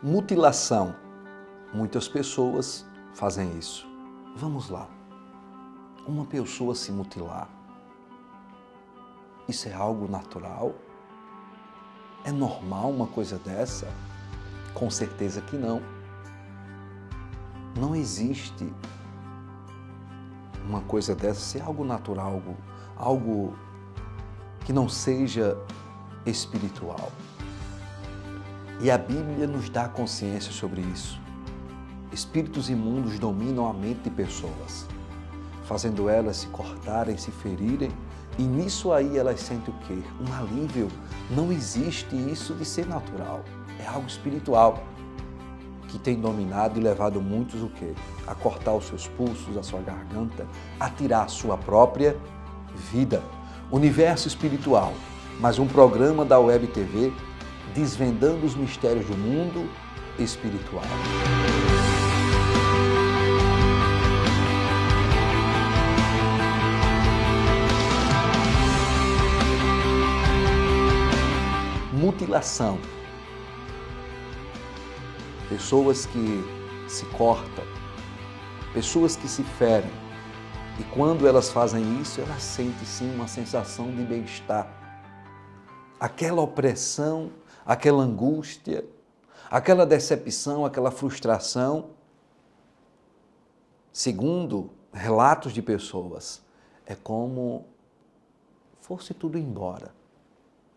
Mutilação. Muitas pessoas fazem isso. Vamos lá. Uma pessoa se mutilar, isso é algo natural? É normal uma coisa dessa? Com certeza que não. Não existe uma coisa dessa ser algo natural, algo que não seja espiritual. E a Bíblia nos dá consciência sobre isso. Espíritos imundos dominam a mente de pessoas, fazendo elas se cortarem, se ferirem, e nisso aí elas sentem o quê? Um alívio. Não existe isso de ser natural. É algo espiritual que tem dominado e levado muitos o quê? A cortar os seus pulsos, a sua garganta, a tirar a sua própria vida. Universo espiritual, mais um programa da Web TV desvendando os mistérios do mundo espiritual. Mutilação. Pessoas que se cortam, pessoas que se ferem. E quando elas fazem isso, elas sentem sim uma sensação de bem-estar. Aquela opressão, aquela angústia, aquela decepção, aquela frustração, segundo relatos de pessoas, é como fosse tudo embora.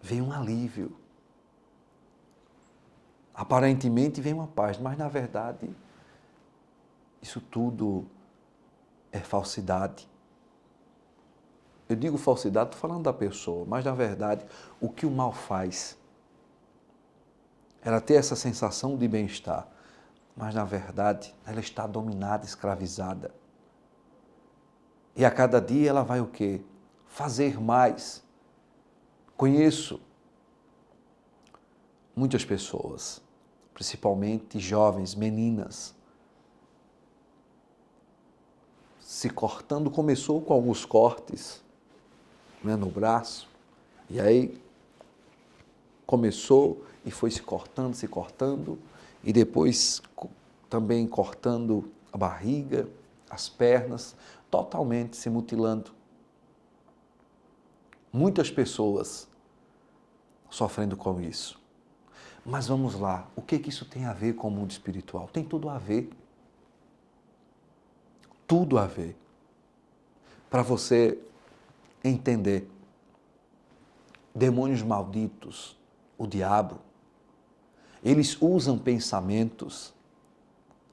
Vem um alívio. Aparentemente vem uma paz, mas na verdade isso tudo é falsidade. Eu digo falsidade, estou falando da pessoa, mas na verdade o que o mal faz? Ela tem essa sensação de bem-estar, mas na verdade ela está dominada, escravizada. E a cada dia ela vai o quê? Fazer mais. Conheço muitas pessoas, principalmente jovens, meninas, se cortando. Começou com alguns cortes, né, no braço, e aí começou e foi se cortando, e depois também cortando a barriga, as pernas, totalmente se mutilando. Muitas pessoas sofrendo com isso. Mas vamos lá, o que isso tem a ver com o mundo espiritual? Tem tudo a ver. Tudo a ver. Para você entender, demônios malditos, o diabo, eles usam pensamentos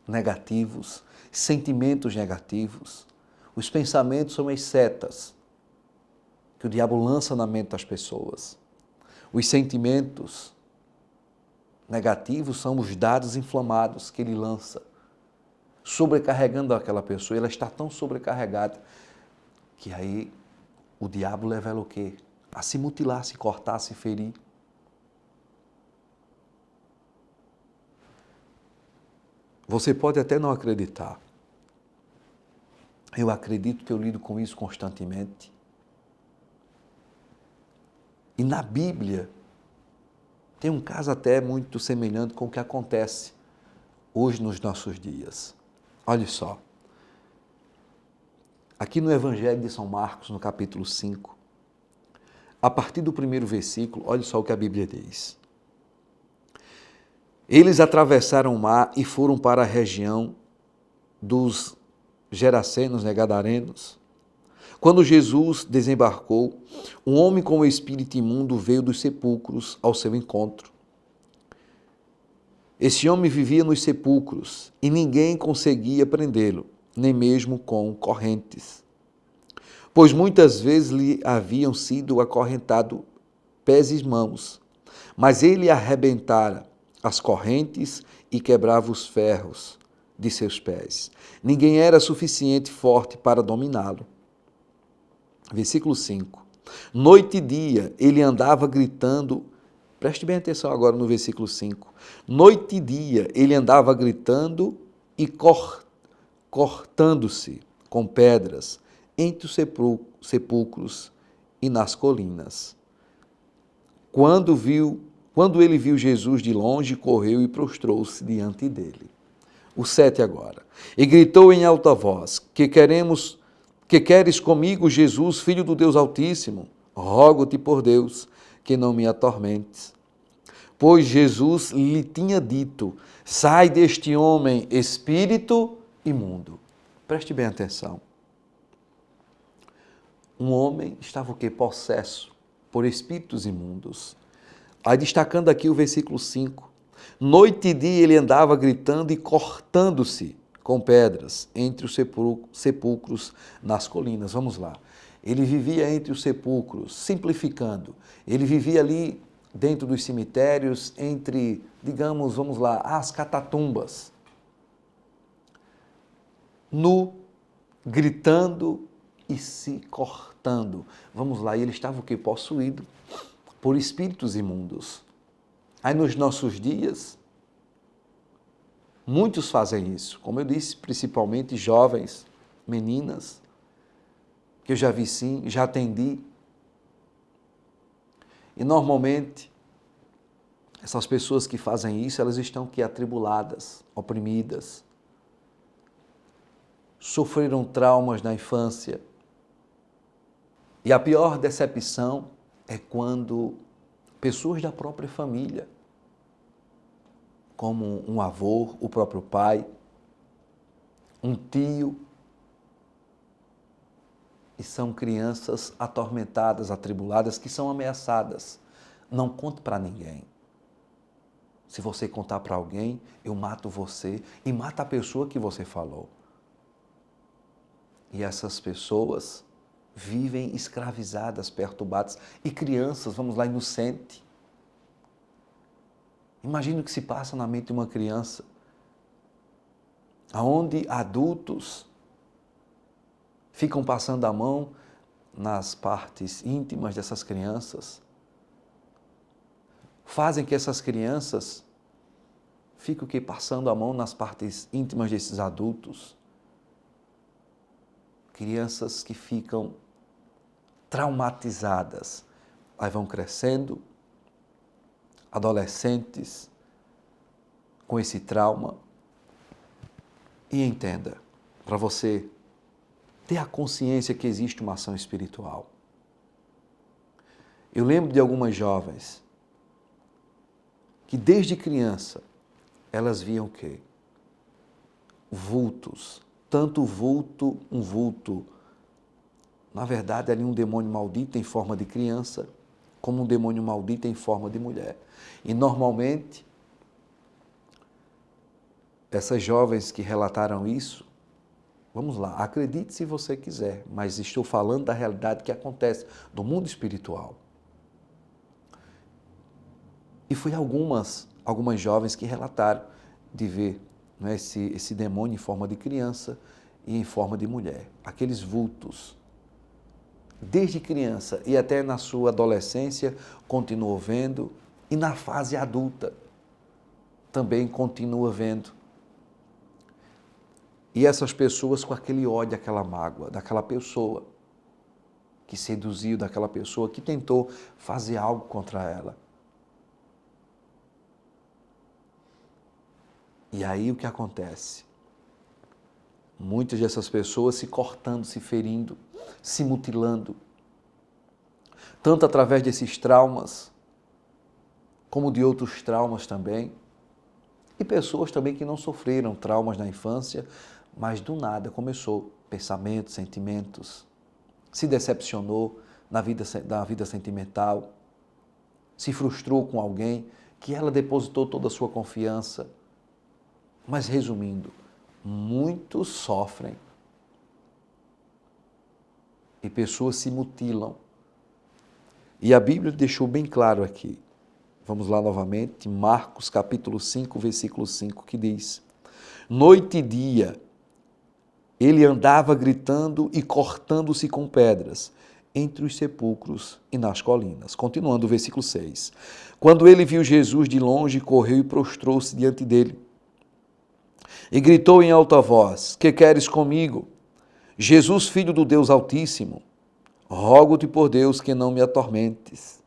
negativos, sentimentos negativos. Os pensamentos são as setas que o diabo lança na mente das pessoas. Os sentimentos negativos são os dados inflamados que ele lança, sobrecarregando aquela pessoa. Ela está tão sobrecarregada que aí o diabo leva ela o quê? A se mutilar, se cortar, se ferir. Você pode até não acreditar. Eu acredito que eu lido com isso constantemente. E na Bíblia tem um caso até muito semelhante com o que acontece hoje nos nossos dias. Olha só. Aqui no Evangelho de São Marcos, no capítulo 5, a partir do primeiro versículo, olha só o que a Bíblia diz. Eles atravessaram o mar e foram para a região dos Gerasenos, Gadarenos. Quando Jesus desembarcou, um homem com o espírito imundo veio dos sepulcros ao seu encontro. Esse homem vivia nos sepulcros e ninguém conseguia prendê-lo, nem mesmo com correntes, pois muitas vezes lhe haviam sido acorrentados pés e mãos, mas ele arrebentara as correntes e quebrava os ferros de seus pés. Ninguém era suficiente forte para dominá-lo. Versículo 5. Noite e dia ele andava gritando, preste bem atenção agora no versículo 5. Noite e dia ele andava gritando e cortando-se com pedras entre os sepulcros e nas colinas. Quando viu Quando ele viu Jesus de longe, correu e prostrou-se diante dele. O 7 agora. E gritou em alta voz: que queres comigo, Jesus, filho do Deus Altíssimo? Rogo-te por Deus que não me atormentes. Pois Jesus lhe tinha dito: sai deste homem, espírito imundo. Preste bem atenção. Um homem estava o quê? Possesso por espíritos imundos. Aí destacando aqui o versículo 5. Noite e dia ele andava gritando e cortando-se com pedras entre os sepulcros nas colinas. Vamos lá. Ele vivia entre os sepulcros, simplificando. Ele vivia ali dentro dos cemitérios, entre, digamos, vamos lá, as catatumbas. Nu, gritando e se cortando. Vamos lá, e ele estava o quê? Possuído por espíritos imundos. Aí nos nossos dias, muitos fazem isso. Como eu disse, principalmente jovens, meninas, que eu já vi sim, já atendi. E normalmente, essas pessoas que fazem isso, elas estão aqui atribuladas, oprimidas, sofreram traumas na infância. E a pior decepção é quando pessoas da própria família, como um avô, o próprio pai, um tio, e são crianças atormentadas, atribuladas, que são ameaçadas. Não conte para ninguém. Se você contar para alguém, eu mato você e mato a pessoa que você falou. E essas pessoas vivem escravizadas, perturbadas. E crianças, vamos lá, inocente. Imagina o que se passa na mente de uma criança, onde adultos ficam passando a mão nas partes íntimas dessas crianças, fazem que essas crianças fiquem o quê? Passando a mão nas partes íntimas desses adultos. Crianças que ficam traumatizadas, aí vão crescendo, adolescentes com esse trauma. E entenda, para você ter a consciência que existe uma ação espiritual. Eu lembro de algumas jovens que desde criança elas viam o quê? Vultos. Tanto vulto, um vulto, na verdade, ali um demônio maldito em forma de criança, como um demônio maldito em forma de mulher. E normalmente, essas jovens que relataram isso, vamos lá, acredite se você quiser, mas estou falando da realidade que acontece do mundo espiritual. E foi algumas jovens que relataram de ver, né, esse demônio em forma de criança e em forma de mulher. Aqueles vultos. Desde criança e até na sua adolescência, continuou vendo. E na fase adulta, também continua vendo. E essas pessoas com aquele ódio, aquela mágoa, daquela pessoa que seduziu, daquela pessoa que tentou fazer algo contra ela. E aí o que acontece? Muitas dessas pessoas se cortando, se ferindo, se mutilando, tanto através desses traumas, como de outros traumas também, e pessoas também que não sofreram traumas na infância, mas do nada começou pensamentos, sentimentos, se decepcionou na vida sentimental, se frustrou com alguém que ela depositou toda a sua confiança. Mas resumindo, muitos sofrem e pessoas se mutilam. E a Bíblia deixou bem claro aqui. Vamos lá novamente, Marcos capítulo 5, versículo 5, que diz: noite e dia ele andava gritando e cortando-se com pedras entre os sepulcros e nas colinas. Continuando o versículo 6. Quando ele viu Jesus de longe, correu e prostrou-se diante dele. E gritou em alta voz: que queres comigo? Jesus, filho do Deus Altíssimo, rogo-te por Deus que não me atormentes.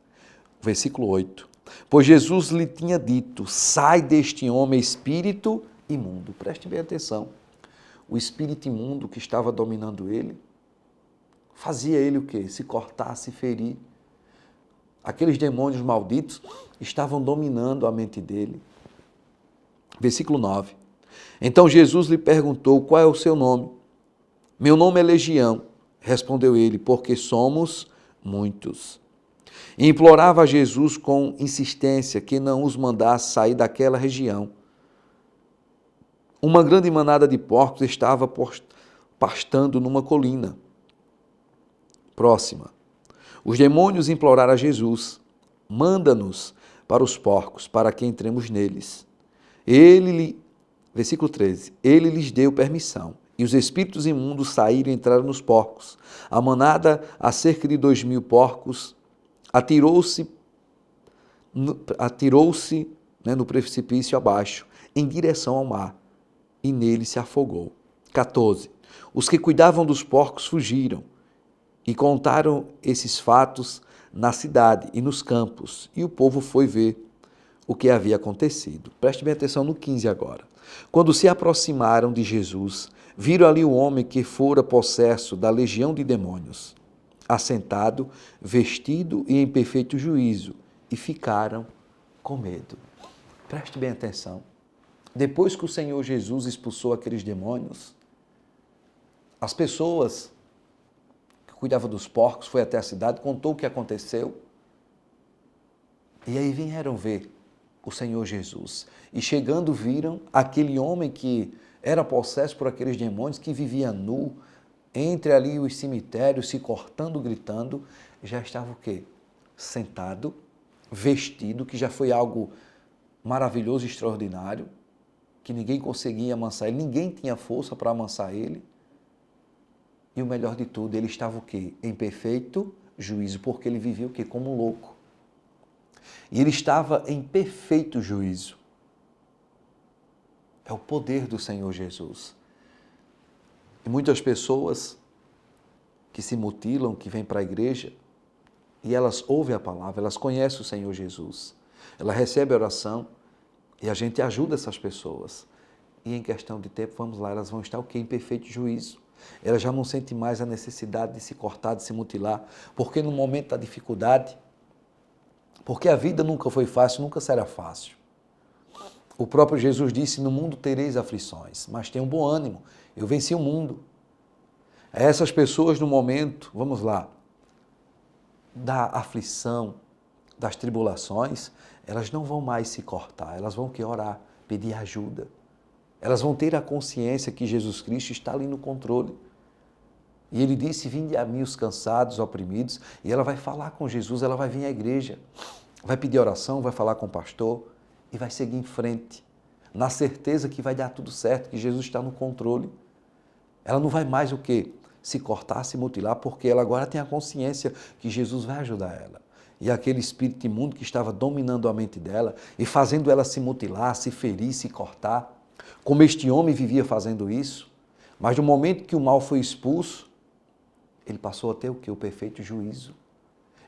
Versículo 8. Pois Jesus lhe tinha dito, sai deste homem, espírito imundo. Preste bem atenção. O espírito imundo que estava dominando ele, fazia ele o quê? Se cortar, se ferir. Aqueles demônios malditos estavam dominando a mente dele. Versículo 9. Então Jesus lhe perguntou, qual é o seu nome? Meu nome é Legião, respondeu ele, porque somos muitos. E implorava a Jesus com insistência que não os mandasse sair daquela região. Uma grande manada de porcos estava pastando numa colina próxima. Os demônios imploraram a Jesus, manda-nos para os porcos, para que entremos neles. Versículo 13, ele lhes deu permissão, e os espíritos imundos saíram e entraram nos porcos. A manada, a cerca de 2.000 porcos, atirou-se no precipício abaixo, em direção ao mar, e nele se afogou. 14. Os que cuidavam dos porcos fugiram, e contaram esses fatos na cidade e nos campos, e o povo foi ver o que havia acontecido. Preste bem atenção no 15 agora. Quando se aproximaram de Jesus, viram ali o homem que fora possesso da legião de demônios, assentado, vestido e em perfeito juízo, e ficaram com medo. Preste bem atenção. Depois que o Senhor Jesus expulsou aqueles demônios, as pessoas que cuidavam dos porcos foi até a cidade, contou o que aconteceu, e aí vieram ver o Senhor Jesus. E chegando viram aquele homem que era possesso por aqueles demônios, que vivia nu, entre ali os cemitérios, se cortando, gritando, já estava o quê? Sentado, vestido, que já foi algo maravilhoso, extraordinário, que ninguém conseguia amansar ele, ninguém tinha força para amansar ele. E o melhor de tudo, ele estava o quê? Em perfeito juízo, porque ele vivia o quê? Como um louco. E ele estava em perfeito juízo. É o poder do Senhor Jesus. E muitas pessoas que se mutilam, que vêm para a igreja, e elas ouvem a palavra, elas conhecem o Senhor Jesus. Ela recebe a oração e a gente ajuda essas pessoas. E em questão de tempo, vamos lá, elas vão estar o quê? Em perfeito juízo. Elas já não sentem mais a necessidade de se cortar, de se mutilar, porque no momento da dificuldade, porque a vida nunca foi fácil, nunca será fácil. O próprio Jesus disse, no mundo tereis aflições, mas tenham bom ânimo, eu venci o mundo. Essas pessoas no momento, vamos lá, da aflição, das tribulações, elas não vão mais se cortar, elas vão que orar, pedir ajuda. Elas vão ter a consciência que Jesus Cristo está ali no controle. E ele disse, vinde a mim os cansados, oprimidos, e ela vai falar com Jesus, ela vai vir à igreja, vai pedir oração, vai falar com o pastor e vai seguir em frente, na certeza que vai dar tudo certo, que Jesus está no controle. Ela não vai mais o quê? Se cortar, se mutilar, porque ela agora tem a consciência que Jesus vai ajudar ela. E aquele espírito imundo que estava dominando a mente dela e fazendo ela se mutilar, se ferir, se cortar, como este homem vivia fazendo isso, mas no momento que o mal foi expulso, ele passou a ter o quê? O perfeito juízo.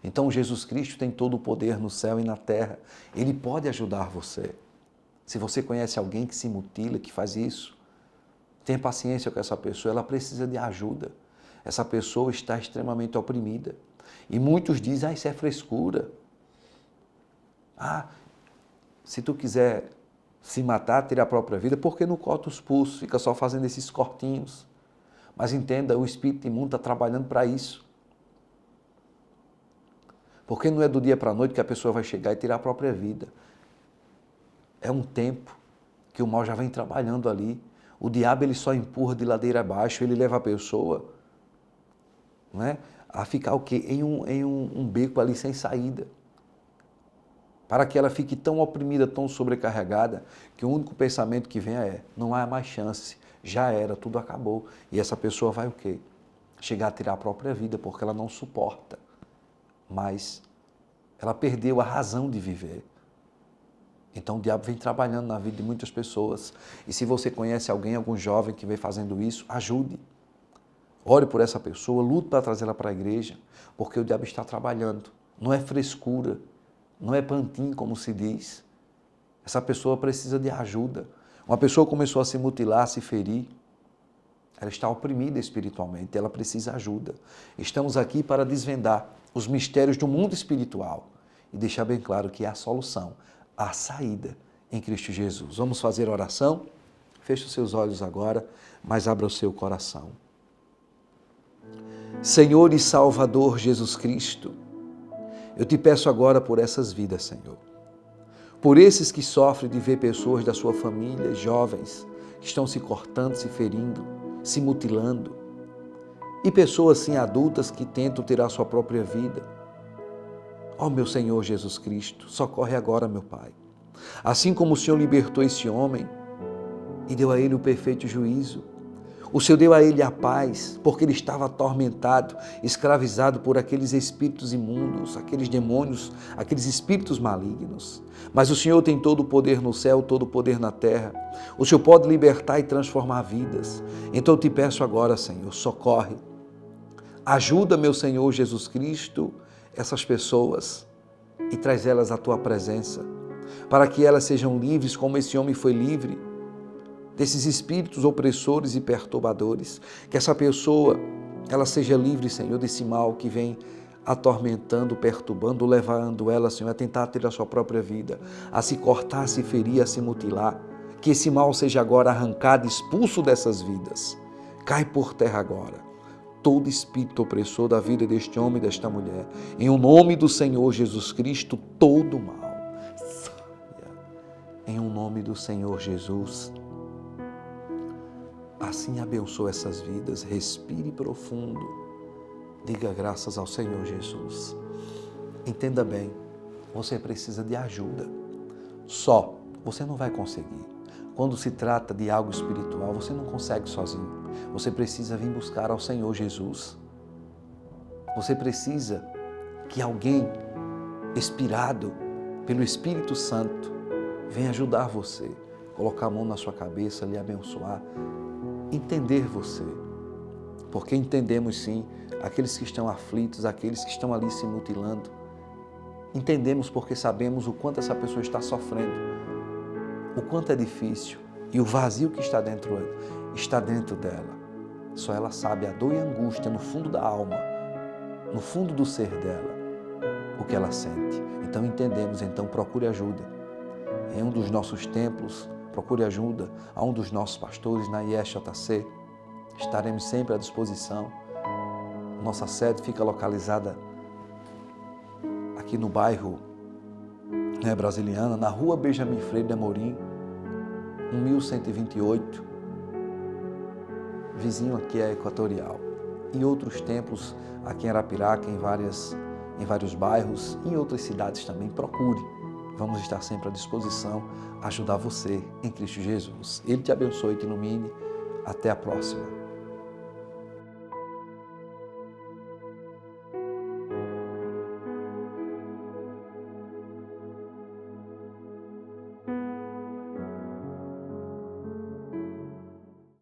Então Jesus Cristo tem todo o poder no céu e na terra. Ele pode ajudar você. Se você conhece alguém que se mutila, que faz isso, tenha paciência com essa pessoa, ela precisa de ajuda. Essa pessoa está extremamente oprimida. E muitos dizem, isso é frescura. Se tu quiser se matar, ter a própria vida, por que não corta os pulsos? Fica só fazendo esses cortinhos. Mas entenda, o espírito imundo está trabalhando para isso. Porque não é do dia para a noite que a pessoa vai chegar e tirar a própria vida. É um tempo que o mal já vem trabalhando ali. O diabo ele só empurra de ladeira abaixo, ele leva a pessoa, né, a ficar o quê? Em um beco ali sem saída. Para que ela fique tão oprimida, tão sobrecarregada, que o único pensamento que vem é, não há mais chance, já era, tudo acabou. E essa pessoa vai o quê? Chegar a tirar a própria vida, porque ela não suporta. Mas ela perdeu a razão de viver. Então o diabo vem trabalhando na vida de muitas pessoas. E se você conhece alguém, algum jovem que vem fazendo isso, ajude. Ore por essa pessoa, lute para trazê-la para a igreja, porque o diabo está trabalhando. Não é frescura. não é pantin, como se diz. Essa pessoa precisa de ajuda. Uma pessoa começou a se mutilar, a se ferir. Ela está oprimida espiritualmente, ela precisa de ajuda. Estamos aqui para desvendar os mistérios do mundo espiritual e deixar bem claro que há a solução, há a saída em Cristo Jesus. Vamos fazer oração? Feche os seus olhos agora, mas abra o seu coração. Senhor e Salvador Jesus Cristo, eu te peço agora por essas vidas, Senhor. Por esses que sofrem de ver pessoas da sua família, jovens, que estão se cortando, se ferindo, se mutilando. E pessoas, sim, adultas que tentam tirar sua própria vida. Ó meu Senhor Jesus Cristo, socorre agora, meu Pai. Assim como o Senhor libertou esse homem e deu a ele o perfeito juízo, o Senhor deu a ele a paz, porque ele estava atormentado, escravizado por aqueles espíritos imundos, aqueles demônios, aqueles espíritos malignos. Mas o Senhor tem todo o poder no céu, todo o poder na terra. O Senhor pode libertar e transformar vidas. Então eu te peço agora, Senhor, socorre. Ajuda, meu Senhor Jesus Cristo, essas pessoas e traz elas à tua presença, para que elas sejam livres como esse homem foi livre desses espíritos opressores e perturbadores, que essa pessoa, ela seja livre, Senhor, desse mal que vem atormentando, perturbando, levando ela, Senhor, a tentar ter a sua própria vida, a se cortar, a se ferir, a se mutilar, que esse mal seja agora arrancado, expulso dessas vidas, cai por terra agora, todo espírito opressor da vida deste homem e desta mulher, em o nome do Senhor Jesus Cristo, todo mal, saia, em o nome do Senhor Jesus. Assim abençoa essas vidas, respire profundo, diga graças ao Senhor Jesus. Entenda bem, você precisa de ajuda. Só você não vai conseguir. Quando se trata de algo espiritual, você não consegue sozinho. Você precisa vir buscar ao Senhor Jesus. Você precisa que alguém inspirado pelo Espírito Santo venha ajudar você, colocar a mão na sua cabeça, lhe abençoar, entender você, porque entendemos sim aqueles que estão aflitos, aqueles que estão ali se mutilando, entendemos porque sabemos o quanto essa pessoa está sofrendo, o quanto é difícil e o vazio que está dentro dela, só ela sabe a dor e a angústia no fundo da alma, no fundo do ser dela, o que ela sente. Então entendemos, então procure ajuda em um dos nossos templos. Procure ajuda a um dos nossos pastores na ISJC. Estaremos sempre à disposição. Nossa sede fica localizada aqui no bairro Brasiliana, na rua Benjamin Freire de Amorim, 1128, vizinho aqui à Equatorial. E outros templos aqui em Arapiraca, em vários bairros, e em outras cidades também. Procure. Vamos estar sempre à disposição, ajudar você em Cristo Jesus. Ele te abençoe e te ilumine. Até a próxima.